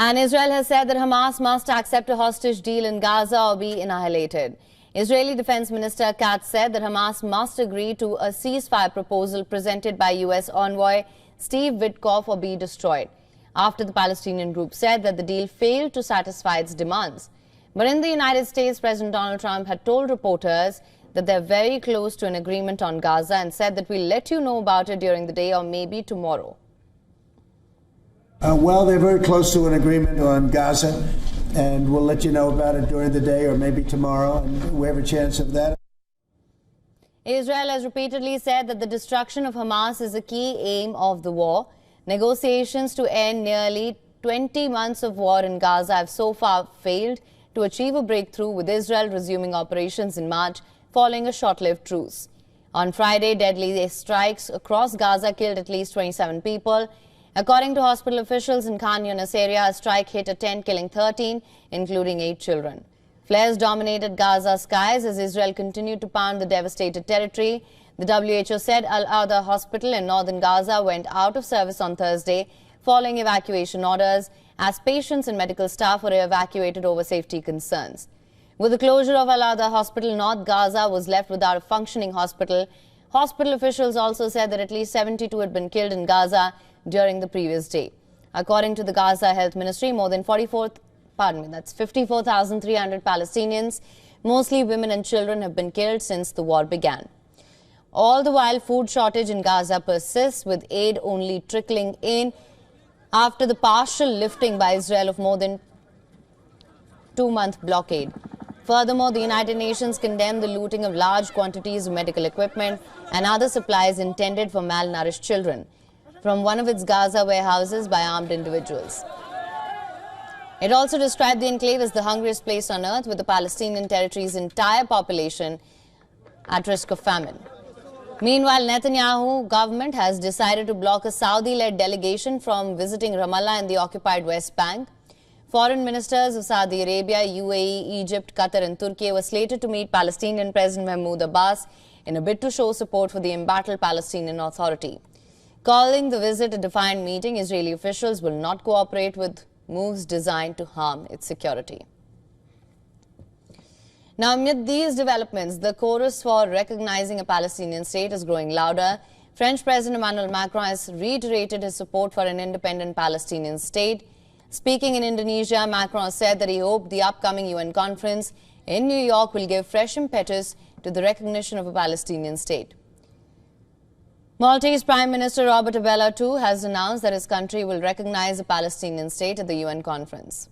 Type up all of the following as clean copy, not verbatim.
And Israel has said that Hamas must accept a hostage deal in Gaza or be annihilated. Israeli Defense Minister Katz said that Hamas must agree to a ceasefire proposal presented by U.S. envoy Steve Witkoff or be destroyed, after the Palestinian group said that the deal failed to satisfy its demands. But in the United States, President Donald Trump had told reporters that they're very close to an agreement on Gaza and said that we'll let you know about it during the day or maybe tomorrow. Well, they're very close to an agreement on Gaza, and we'll let you know about it during the day or maybe tomorrow, and we have a chance of that. Israel has repeatedly said that the destruction of Hamas is a key aim of the war. Negotiations to end nearly 20 months of war in Gaza have so far failed to achieve a breakthrough, with Israel resuming operations in March following a short-lived truce. On Friday, deadly strikes across Gaza killed at least 27 people. According to hospital officials in Khan Younis area, a strike hit a tent, killing 13, including 8 children. Flares dominated Gaza's skies as Israel continued to pound the devastated territory. The WHO said Al-Adha hospital in northern Gaza went out of service on Thursday following evacuation orders, as patients and medical staff were evacuated over safety concerns. With the closure of Al-Adha hospital, North Gaza was left without a functioning hospital. Hospital officials also said that at least 72 had been killed in Gaza during the previous day. According to the Gaza Health Ministry, more than 54,300 Palestinians, mostly women and children, have been killed since the war began. All the while, food shortage in Gaza persists, with aid only trickling in after the partial lifting by Israel of more than 2-month blockade. Furthermore, the United Nations condemned the looting of large quantities of medical equipment and other supplies intended for malnourished children from one of its Gaza warehouses by armed individuals. It also described the enclave as the hungriest place on earth, with the Palestinian territory's entire population at risk of famine. Meanwhile, Netanyahu government has decided to block a Saudi-led delegation from visiting Ramallah in the occupied West Bank. Foreign ministers of Saudi Arabia, UAE, Egypt, Qatar and Turkey were slated to meet Palestinian President Mahmoud Abbas in a bid to show support for the embattled Palestinian Authority. Calling the visit a defiant meeting, Israeli officials will not cooperate with moves designed to harm its security. Now, amid these developments, the chorus for recognizing a Palestinian state is growing louder. French President Emmanuel Macron has reiterated his support for an independent Palestinian state. Speaking in Indonesia, Macron said that he hoped the upcoming UN conference in New York will give fresh impetus to the recognition of a Palestinian state. Maltese Prime Minister Robert Abela, too, has announced that his country will recognize a Palestinian state at the UN conference.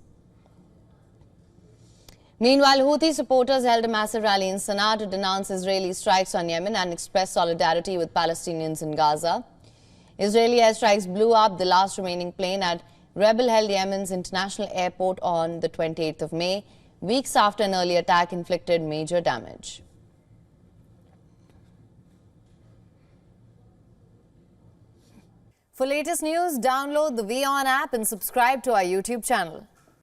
Meanwhile, Houthi supporters held a massive rally in Sana'a to denounce Israeli strikes on Yemen and express solidarity with Palestinians in Gaza. Israeli airstrikes blew up the last remaining plane at rebel-held Yemen's international airport on the 28th of May, weeks after an early attack inflicted major damage. For latest news, download the WION app and subscribe to our YouTube channel.